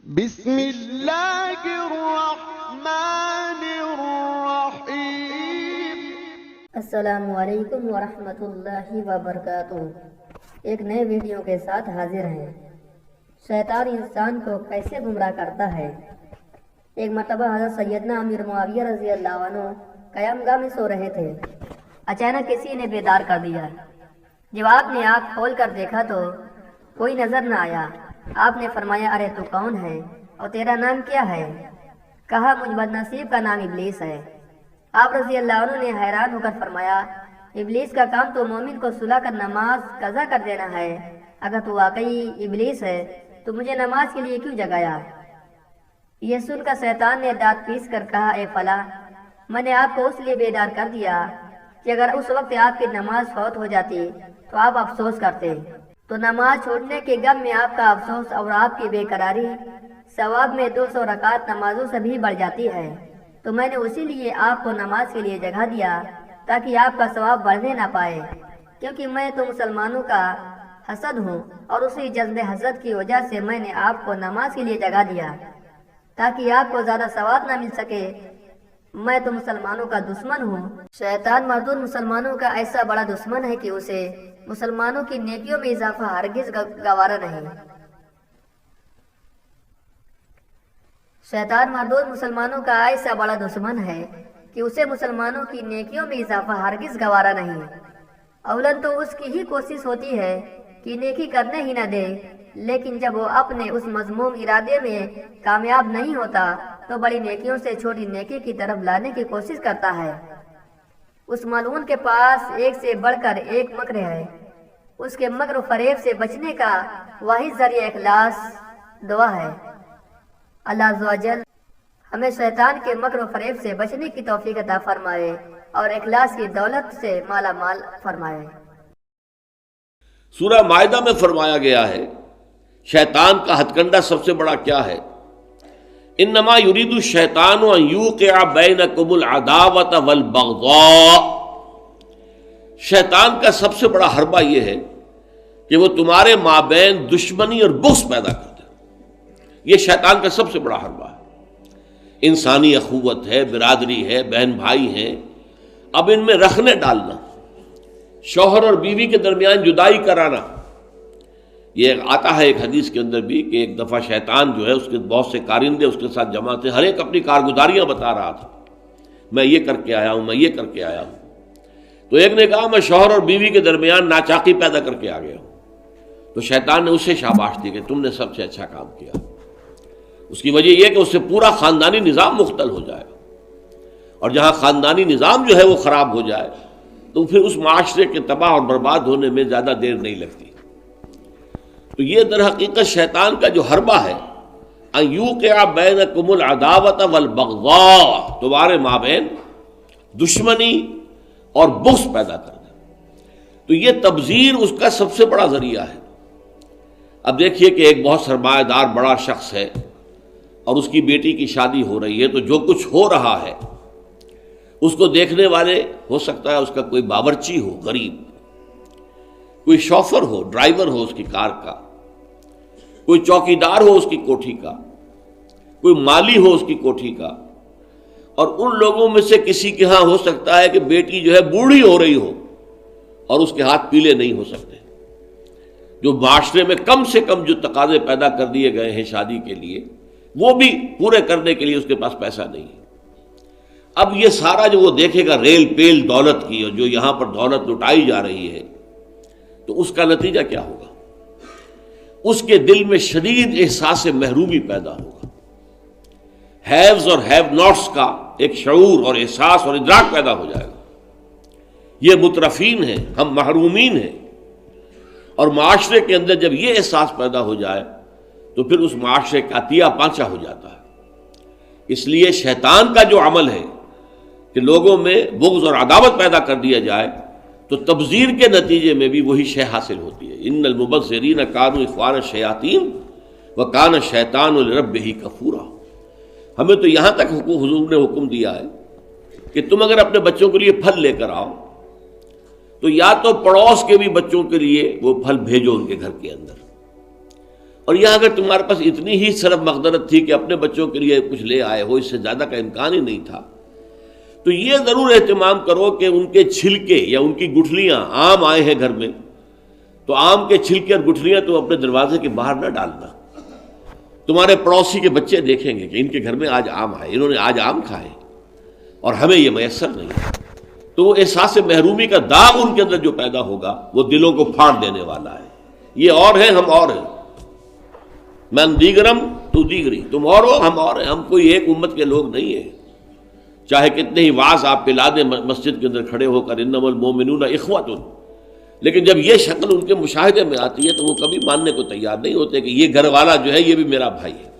بسم اللہ الرحمن الرحیم۔ السلام علیکم ورحمۃ اللہ وبرکاتہ۔ ایک نئے ویڈیو کے ساتھ حاضر ہیں۔ شیطان انسان کو کیسے گمراہ کرتا ہے۔ ایک مرتبہ حضرت سیدنا امیر معاویہ رضی اللہ عنہ قیام گاہ میں سو رہے تھے۔ اچانک کسی نے بیدار کر دیا۔ جب آپ نے آنکھ کھول کر دیکھا تو کوئی نظر نہ آیا۔ آپ نے فرمایا، ارے تو کون ہے اور تیرا نام کیا ہے؟ کہا، مجھ بدنصیب کا نام ابلیس ہے۔ آپ رضی اللہ عنہ نے حیران ہو کر فرمایا، ابلیس کا کام تو مومن کو سلا کر نماز قضا کر دینا ہے۔ اگر تو واقعی ابلیس ہے تو مجھے نماز کے لیے کیوں جگایا؟ یہ سن کر شیطان نے دانت پیس کر کہا، اے فلاں، میں نے آپ کو اس لیے بیدار کر دیا کہ اگر اس وقت آپ کی نماز فوت ہو جاتی تو آپ افسوس کرتے، تو نماز چھوڑنے کے غم میں آپ کا افسوس اور آپ کی بے قراری ثواب میں 200 رکعت نمازوں سے بھی بڑھ جاتی ہے۔ تو میں نے اسی لیے آپ کو نماز کے لیے جگہ دیا تاکہ آپ کا ثواب بڑھنے نہ پائے، کیونکہ میں تو مسلمانوں کا حسد ہوں، اور اسی جذب حسد کی وجہ سے میں نے آپ کو نماز کے لیے جگہ دیا تاکہ آپ کو زیادہ ثواب نہ مل سکے۔ میں تو مسلمانوں کا دشمن ہوں۔ شیطان مردود مسلمانوں کا ایسا بڑا دشمن ہے کہ اسے مسلمانوں کی نیکیوں میں اضافہ ہرگز گوارا نہیں۔ شیطان مردود مسلمانوں کا ایسا بڑا دشمن ہے کہ اسے مسلمانوں کی نیکیوں میں اضافہ ہرگز گوارا نہیں۔ اولن تو اس کی ہی کوشش ہوتی ہے کہ نیکی کرنے ہی نہ دے، لیکن جب وہ اپنے اس مذموم ارادے میں کامیاب نہیں ہوتا تو بڑی نیکیوں سے چھوٹی نیکی کی طرف لانے کی کوشش کرتا ہے۔ اس ملعون کے پاس ایک سے بڑھ کر ایک مکر ہے۔ اس کے مکر و فریب سے بچنے کا واحد ذریعہ اخلاص دعا ہے۔ اللہ عز و جل ہمیں شیطان کے مکر و فریب سے بچنے کی توفیق عطا فرمائے اور اخلاص کی دولت سے مالا مال فرمائے۔ سورہ مائدہ میں فرمایا گیا ہے شیطان کا ہتھ کنڈا سب سے بڑا کیا ہے؟ انما یرید الشیطان ان یوقع بینکم العداوۃ والبغضاء۔ شیطان کا سب سے بڑا حربہ یہ ہے کہ وہ تمہارے مابین دشمنی اور بغض پیدا کر دے۔ یہ شیطان کا سب سے بڑا حربہ ہے۔ انسانی اخوت ہے، برادری ہے، بہن بھائی ہیں، اب ان میں رخنے ڈالنا، شوہر اور بیوی کے درمیان جدائی کرانا۔ یہ آتا ہے ایک حدیث کے اندر بھی کہ ایک دفعہ شیطان جو ہے اس کے بہت سے کارندے اس کے ساتھ جمع تھے، ہر ایک اپنی کارگزاریاں بتا رہا تھا، میں یہ کر کے آیا ہوں، میں یہ کر کے آیا ہوں۔ تو ایک نے کہا، میں شوہر اور بیوی کے درمیان ناچاقی پیدا کر کے آ گیا ہوں۔ تو شیطان نے اسے شاباش دی کہ تم نے سب سے اچھا کام کیا۔ اس کی وجہ یہ کہ اس سے پورا خاندانی نظام مختل ہو جائے، اور جہاں خاندانی نظام جو ہے وہ خراب ہو جائے تو پھر اس معاشرے کے تباہ اور برباد ہونے میں زیادہ دیر نہیں لگتی۔ تو یہ در حقیقت شیطان کا جو حربہ ہے، ان یوقع بینکم العداوۃ والبغضاء، تمہارے مابین دشمنی اور بغض پیدا کر دے۔ تو یہ تبذیر اس کا سب سے بڑا ذریعہ ہے۔ اب دیکھیے کہ ایک بہت سرمایہ دار بڑا شخص ہے اور اس کی بیٹی کی شادی ہو رہی ہے، تو جو کچھ ہو رہا ہے اس کو دیکھنے والے ہو سکتا ہے اس کا کوئی باورچی ہو غریب، کوئی شوفر ہو، ڈرائیور ہو اس کی کار کا، کوئی چوکیدار ہو اس کی کوٹھی کا، کوئی مالی ہو اس کی کوٹھی کا، اور ان لوگوں میں سے کسی کے ہاں ہو سکتا ہے کہ بیٹی جو ہے بوڑھی ہو رہی ہو اور اس کے ہاتھ پیلے نہیں ہو سکتے، جو معاشرے میں کم سے کم جو تقاضے پیدا کر دیے گئے ہیں شادی کے لیے وہ بھی پورے کرنے کے لیے اس کے پاس پیسہ نہیں ہے۔ اب یہ سارا جو وہ دیکھے گا ریل پیل دولت کی، اور جو یہاں پر دولت لٹائی جا رہی ہے، تو اس کا نتیجہ کیا ہوگا؟ اس کے دل میں شدید احساس محرومی پیدا ہوگا، ہیوز اور ہیو ناٹس کا ایک شعور اور احساس اور ادراک پیدا ہو جائے گا۔ یہ مترفین ہیں، ہم محرومین ہیں، اور معاشرے کے اندر جب یہ احساس پیدا ہو جائے تو پھر اس معاشرے کا تیا پانچا ہو جاتا ہے۔ اس لیے شیطان کا جو عمل ہے کہ لوگوں میں بغض اور عداوت پیدا کر دیا جائے، تو تبذیر کے نتیجے میں بھی وہی شے حاصل ہوتی ہے۔ ان المبذرین کانوا اخوان الشیاطین وکان الشیطان لربہ کفورا۔ ہمیں تو یہاں تک حضور نے حکم دیا ہے کہ تم اگر اپنے بچوں کے لیے پھل لے کر آؤ تو یا تو پڑوس کے بھی بچوں کے لیے وہ پھل بھیجو ان کے گھر کے اندر، اور یہاں اگر تمہارے پاس اتنی ہی صرف مقدرت تھی کہ اپنے بچوں کے لیے کچھ لے آئے ہو، اس سے زیادہ کا امکان ہی نہیں تھا، تو یہ ضرور اہتمام کرو کہ ان کے چھلکے یا ان کی گٹھلیاں، آم آئے ہیں گھر میں تو آم کے چھلکے اور گٹھلیاں تو اپنے دروازے کے باہر نہ ڈالنا. تمہارے پڑوسی کے بچے دیکھیں گے کہ ان کے گھر میں آج آم آئے، انہوں نے آج آم کھائے اور ہمیں یہ میسر نہیں. تو وہ احساس محرومی کا داغ ان کے اندر جو پیدا ہوگا وہ دلوں کو پھاڑ دینے والا ہے. یہ اور ہیں، ہم اور ہیں. من دیگرم تو دیگری، تم اور ہو ہم اور ہیں. ہم کوئی ایک امت کے لوگ نہیں ہیں. چاہے کتنے ہی واعظ آپ پلا دیں مسجد کے اندر کھڑے ہو کر انما المؤمنون اخوۃ، لیکن جب یہ شکل ان کے مشاہدے میں آتی ہے تو وہ کبھی ماننے کو تیار نہیں ہوتے کہ یہ گھر والا جو ہے یہ بھی میرا بھائی ہے.